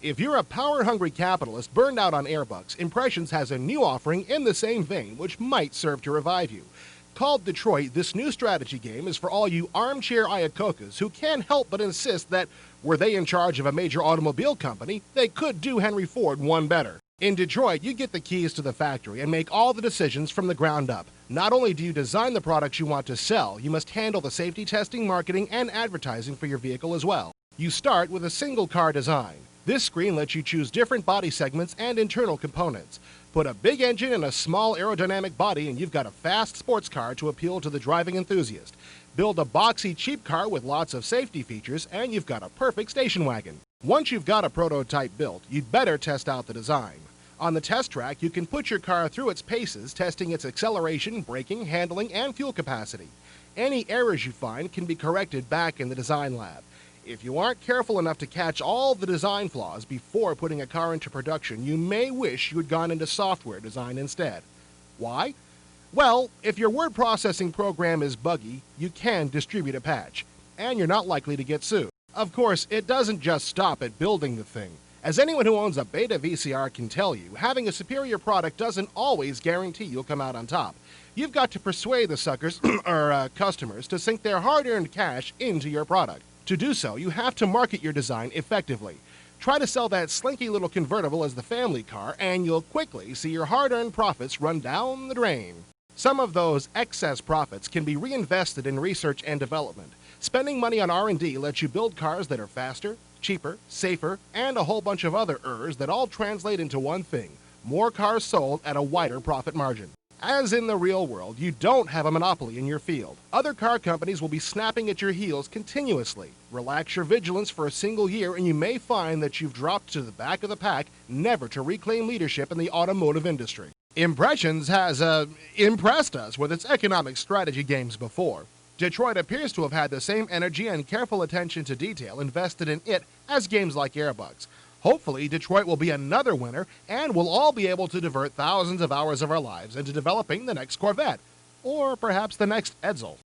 If you're a power-hungry capitalist burned out on airbugs, Impressions has a new offering in the same vein which might serve to revive you. Called Detroit, this new strategy game is for all you armchair Iacocas who can't help but insist that, were they in charge of a major automobile company, they could do Henry Ford one better. In Detroit, you get the keys to the factory and make all the decisions from the ground up. Not only do you design the products you want to sell, you must handle the safety testing, marketing, and advertising for your vehicle as well. You start with a single car design. This screen lets you choose different body segments and internal components. Put a big engine and a small aerodynamic body and you've got a fast sports car to appeal to the driving enthusiast. Build a boxy cheap car with lots of safety features and you've got a perfect station wagon. Once you've got a prototype built, you'd better test out the design. On the test track, you can put your car through its paces, testing its acceleration, braking, handling, and fuel capacity. Any errors you find can be corrected back in the design lab. If you aren't careful enough to catch all the design flaws before putting a car into production, you may wish you had gone into software design instead. Why? Well, if your word processing program is buggy, you can distribute a patch, and you're not likely to get sued. Of course, it doesn't just stop at building the thing. As anyone who owns a beta VCR can tell you, having a superior product doesn't always guarantee you'll come out on top. You've got to persuade the suckers, or customers, to sink their hard-earned cash into your product. To do so, you have to market your design effectively. Try to sell that slinky little convertible as the family car, and you'll quickly see your hard-earned profits run down the drain. Some of those excess profits can be reinvested in research and development. Spending money on R&D lets you build cars that are faster, cheaper, safer, and a whole bunch of other errors that all translate into one thing: more cars sold at a wider profit margin. As in the real world, you don't have a monopoly in your field. Other car companies will be snapping at your heels continuously. Relax your vigilance for a single year and you may find that you've dropped to the back of the pack, never to reclaim leadership in the automotive industry. Impressions has impressed us with its economic strategy games before. Detroit appears to have had the same energy and careful attention to detail invested in it as games like Airbugs. Hopefully, Detroit will be another winner, and we'll all be able to divert thousands of hours of our lives into developing the next Corvette, or perhaps the next Edsel.